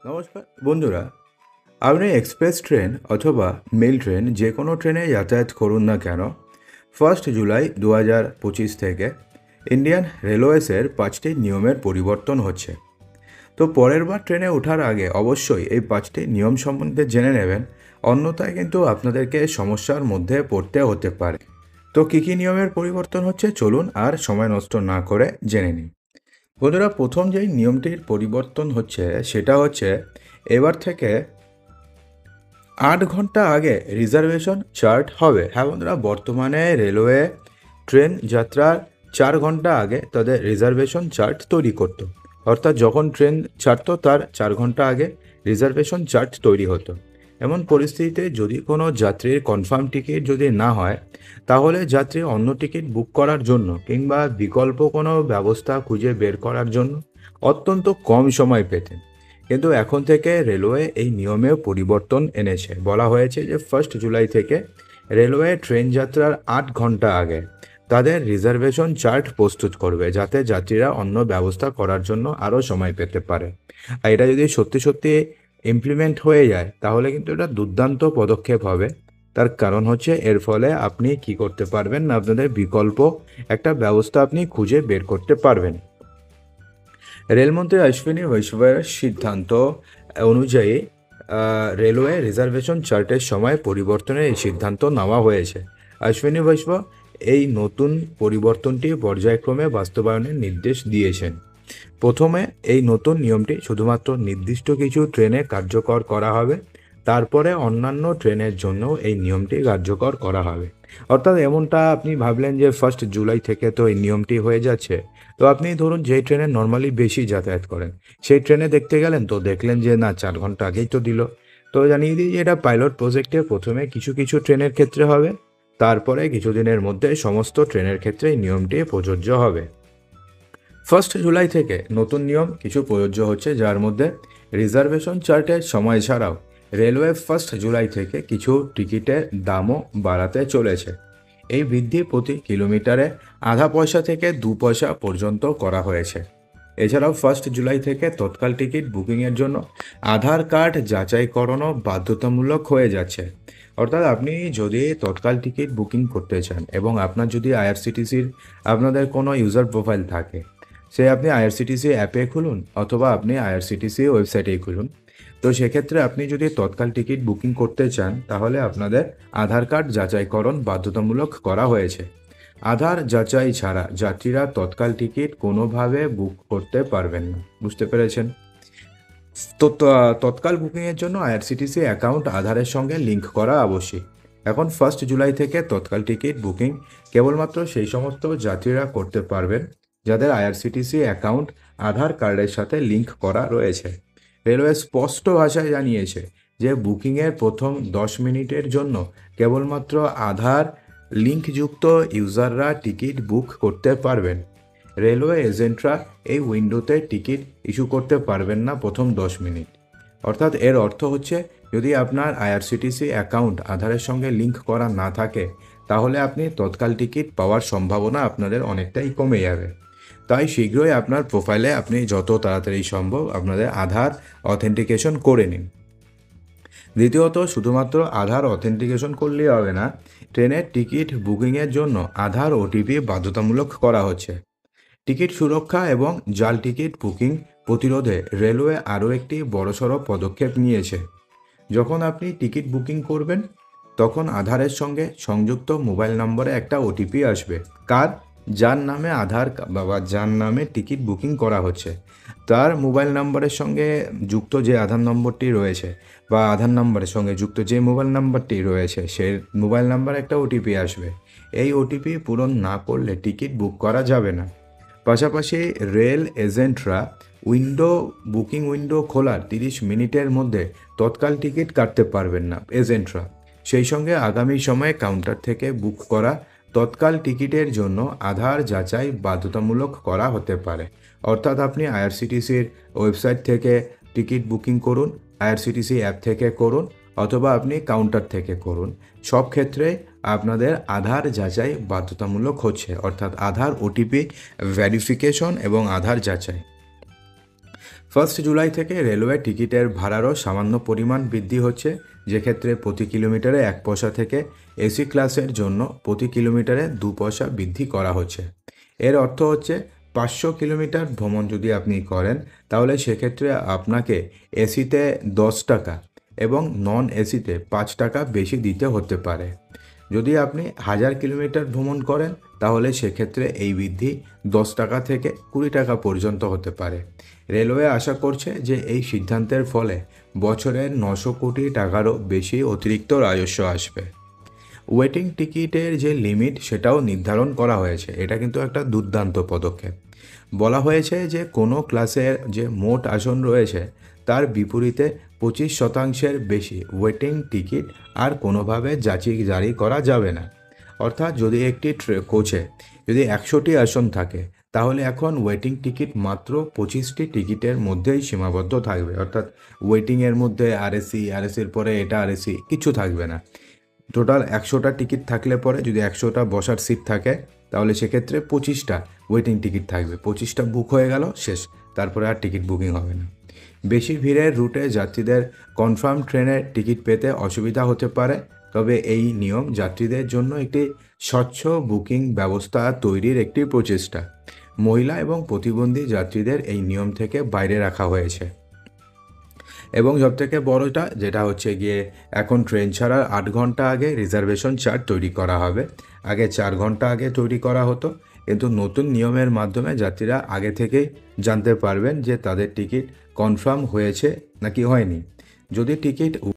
নমস্কার বন্ধুরা, আপনি এক্সপ্রেস ট্রেন অথবা মেল ট্রেন যে কোনো ট্রেনে যাতায়াত করুন না কেন, 1 জুলাই 2025 থেকে ইন্ডিয়ান রেলওয়েসের 5টি নিয়মের পরিবর্তন হচ্ছে। তো পরের বার ট্রেনে ওঠার আগে অবশ্যই এই 5টি নিয়ম সম্বন্ধে জেনে নেবেন, অন্যথায় কিন্তু আপনাদেরকে সমস্যার মধ্যে পড়তে হতে পারে। তো কী কী নিয়মের পরিবর্তন হচ্ছে চলুন আর সময় নষ্ট না করে জেনে নিই। বন্ধুরা, প্রথম যেই নিয়মটির পরিবর্তন হচ্ছে সেটা হচ্ছে এবার থেকে 8 ঘন্টা আগে রিজার্ভেশন চার্ট হবে। হ্যাঁ বন্ধুরা, বর্তমানে রেলওয়ে ট্রেন যাত্রার 4 ঘন্টা আগে তাদের রিজার্ভেশন চার্ট তৈরি করতো। অর্থাৎ যখন ট্রেন ছাড়তো তার 4 ঘন্টা আগে রিজার্ভেশন চার্ট তৈরি হতো। এমন পরিস্থিতিতে যদি কোনো যাত্রীর কনফার্ম টিকিট যদি না হয়, তাহলে যাত্রী অন্য টিকিট বুক করার জন্য কিংবা বিকল্প কোনো ব্যবস্থা খুঁজে বের করার জন্য অত্যন্ত কম সময় পেতেন। কিন্তু এখন থেকে রেলওয়ে এই নিয়মেও পরিবর্তন এনেছে। বলা হয়েছে যে 1 জুলাই থেকে রেলওয়ে ট্রেন যাত্রার 8 ঘন্টা আগে তাদের রিজার্ভেশন চার্ট প্রস্তুত করবে, যাতে যাত্রীরা অন্য ব্যবস্থা করার জন্য আরও সময় পেতে পারে। আর এটা যদি সত্যি সত্যি ইমপ্লিমেন্ট হয়ে যায় তাহলে কিন্তু এটা দুর্দান্ত পদক্ষেপ হবে। তার কারণ হচ্ছে এর ফলে আপনি কি করতে পারবেন না, আপনাদের বিকল্প একটা ব্যবস্থা আপনি খুঁজে বের করতে পারবেন। রেলমন্ত্রী অশ্বিনী বৈষ্ণবের সিদ্ধান্ত অনুযায়ী রেলওয়ে রিজার্ভেশন চার্টের সময় পরিবর্তনের এই সিদ্ধান্ত নেওয়া হয়েছে। অশ্বিনী বৈষ্ণব এই নতুন পরিবর্তনটি পর্যায়ক্রমে বাস্তবায়নের নির্দেশ দিয়েছেন। প্রথমে এই নতুন নিয়মটি শুধুমাত্র নির্দিষ্ট কিছু ট্রেনে কার্যকর করা হবে, তারপরে অন্যান্য ট্রেনের জন্য এই নিয়মটি কার্যকর করা হবে। অর্থাৎ এমনটা আপনি ভাবলেন যে 1 জুলাই থেকে তো এই নিয়মটি হয়ে যাচ্ছে, তো আপনি ধরুন যেই ট্রেনে নর্মালি বেশি যাতায়াত করেন সেই ট্রেনে দেখতে গেলেন, তো দেখলেন যে না 4 ঘন্টা আগেই তো দিল। তো জানিয়ে দিই যে এটা পাইলট প্রজেক্টে প্রথমে কিছু কিছু ট্রেনের ক্ষেত্রে হবে, তারপরে কিছুদিনের মধ্যে সমস্ত ট্রেনের ক্ষেত্রে এই নিয়মটি প্রযোজ্য হবে। 1 জুলাই থেকে নতুন নিয়ম কিছু প্রযোজ্য হচ্ছে, যার মধ্যে রিজার্ভেশন চার্টের সময় ছাড়াও রেলওয়ে 1 জুলাই থেকে কিছু টিকিটের দামও বাড়াতে চলেছে। এই বৃদ্ধি প্রতি কিলোমিটারে আধা পয়সা থেকে 2 পয়সা পর্যন্ত করা হয়েছে। এছাড়াও 1 জুলাই থেকে তৎকাল টিকিট বুকিংয়ের জন্য আধার কার্ড যাচাইকরণও বাধ্যতামূলক হয়ে যাচ্ছে। অর্থাৎ আপনি যদি তৎকাল টিকিট বুকিং করতে চান এবং আপনার যদি আইআরসিটিসির আপনাদের কোনো ইউজার প্রোফাইল থাকে, সে আপনি আইআরসিটিসি অ্যাপে খুলুন অথবা আপনি আইআরসিটিসি ওয়েবসাইটেই খুলুন। তো সেক্ষেত্রে আপনি যদি তৎকাল টিকিট বুকিং করতে চান তাহলে আপনাদের আধার কার্ড যাচাইকরণ বাধ্যতামূলক করা হয়েছে। আধার যাচাই ছাড়া যাত্রীরা তৎকাল টিকিট কোনোভাবে বুক করতে পারবেন না। বুঝতে পেরেছেন? তো তৎকাল বুকিংয়ের জন্য আইআরসিটিসি অ্যাকাউন্ট আধারের সঙ্গে লিঙ্ক করা আবশ্যিক। এখন 1 জুলাই থেকে তৎকাল টিকিট বুকিং কেবলমাত্র সেই সমস্ত যাত্রীরা করতে পারবেন যাদের আইআরসিটিসি অ্যাকাউন্ট আধার কার্ডের সাথে লিঙ্ক করা রয়েছে। রেলওয়ে স্পষ্ট ভাষায় জানিয়েছে যে বুকিংয়ের প্রথম 10 মিনিটের জন্য কেবলমাত্র আধার লিঙ্কযুক্ত ইউজাররা টিকিট বুক করতে পারবেন। রেলওয়ে এজেন্টরা এই উইন্ডোতে টিকিট ইস্যু করতে পারবেন না প্রথম 10 মিনিট। অর্থাৎ এর অর্থ হচ্ছে যদি আপনার আইআরসিটিসি অ্যাকাউন্ট আধারের সঙ্গে লিঙ্ক করা না থাকে তাহলে আপনি তৎকাল টিকিট পাওয়ার সম্ভাবনা আপনাদের অনেকটাই কমে যাবে। তাই শীঘ্রই আপনার প্রোফাইলে আপনি যত তাড়াতাড়ি সম্ভব আপনাদের আধার অথেন্টিকেশন করে নিন। দ্বিতীয়ত, শুধুমাত্র আধার অথেন্টিকেশন করলেই হবে না, ট্রেনের টিকিট বুকিংয়ের জন্য আধার ওটিপি বাধ্যতামূলক করা হচ্ছে। টিকিট সুরক্ষা এবং জাল টিকিট বুকিং প্রতিরোধে রেলওয়ে আরও একটি বড়সড় পদক্ষেপ নিয়েছে। যখন আপনি টিকিট বুকিং করবেন তখন আধারের সঙ্গে সংযুক্ত মোবাইল নম্বরে একটা ওটিপি আসবে। যার নামে যার নামে টিকিট বুকিং করা হচ্ছে তার মোবাইল নম্বরের সঙ্গে যুক্ত যে আধার নম্বরটি রয়েছে বা আধার নম্বরের সঙ্গে যুক্ত যে মোবাইল নাম্বারটি রয়েছে সেই মোবাইল নাম্বারে একটা ওটিপি আসবে। এই ওটিপি পূরণ না করলে টিকিট বুক করা যাবে না। পাশাপাশি রেল এজেন্টরা বুকিং উইন্ডো খোলার 30 মিনিটের মধ্যে তৎকাল টিকিট কাটতে পারবেন না এজেন্টরা। সেই সঙ্গে আগামী সময়ে কাউন্টার থেকে বুক করা তৎকাল টিকিটের জন্য আধার যাচাই বাধ্যতামূলক করা হতে পারে। অর্থাৎ আপনি আইআরসিটিসির ওয়েবসাইট থেকে টিকিট বুকিং করুন, আইআরসিটিসি অ্যাপ থেকে করুন অথবা আপনি কাউন্টার থেকে করুন, সব ক্ষেত্রে আপনাদের আধার যাচাই বাধ্যতামূলক হচ্ছে। অর্থাৎ আধার ওটিপি ভেরিফিকেশন এবং আধার যাচাই। 1 জুলাই থেকে রেলওয়ে টিকিটের ভাড়ারও সামান্য পরিমাণ বৃদ্ধি হচ্ছে, যেক্ষেত্রে প্রতি কিলোমিটারে 1 পয়সা থেকে এসি ক্লাসের জন্য প্রতি কিলোমিটারে 2 পয়সা বৃদ্ধি করা হচ্ছে। এর অর্থ হচ্ছে 500 কিলোমিটার ভ্রমণ যদি আপনি করেন, তাহলে সেক্ষেত্রে আপনাকে এসিতে 10 টাকা এবং নন এসিতে 5 টাকা বেশি দিতে হতে পারে। যদি আপনি 1000 কিলোমিটার ভ্রমণ করেন, তাহলে সেক্ষেত্রে এই বৃদ্ধি 10 টাকা থেকে 20 টাকা পর্যন্ত হতে পারে। রেলওয়ে আশা করছে যে এই সিদ্ধান্তের ফলে বছরে 900 কোটি টাকারও বেশি অতিরিক্ত রাজস্ব আসবে। ওয়েটিং টিকিটের যে লিমিট সেটাও নির্ধারণ করা হয়েছে। এটা কিন্তু একটা দুর্দান্ত পদক্ষেপ। বলা হয়েছে যে কোনো ক্লাসের যে মোট আসন রয়েছে তার বিপরীতে 25% বেশি ওয়েটিং টিকিট আর কোনোভাবে জারি করা যাবে না। অর্থাৎ যদি একটি কোচে যদি 100টি আসন থাকে, তাহলে এখন ওয়েটিং টিকিট মাত্র 25টি টিকিটের মধ্যেই সীমাবদ্ধ থাকবে। অর্থাৎ ওয়েটিংয়ের মধ্যে আরএসির পরে এটা আরএসি কিছু থাকবে না। টোটাল 100টা টিকিট থাকলে পরে যদি 100টা বসার সিট থাকে, তাহলে সেক্ষেত্রে 25টা ওয়েটিং টিকিট থাকবে। 25টা বুক হয়ে গেল, শেষ। তারপরে আর টিকিট বুকিং হবে না। বেশি ভিড়ের রুটে যাত্রীদের কনফার্ম ট্রেনের টিকিট পেতে অসুবিধা হতে পারে, তবে এই নিয়ম যাত্রীদের জন্য একটি স্বচ্ছ বুকিং ব্যবস্থা তৈরির একটি প্রচেষ্টা। মহিলা এবং প্রতিবন্ধী যাত্রীদের এই নিয়ম থেকে বাইরে রাখা হয়েছে। এবং সবথেকে বড়টা যেটা হচ্ছে গিয়ে, এখন ট্রেন ছাড়ার 8 ঘন্টা আগে রিজার্ভেশন চার্ট তৈরি করা হবে। আগে 4 ঘন্টা আগে তৈরি করা হতো, কিন্তু নতুন নিয়মের মাধ্যমে যাত্রীরা আগে থেকেই জানতে পারবেন যে তাদের টিকিট কনফার্ম হয়েছে নাকি হয়নি। যদি টিকিট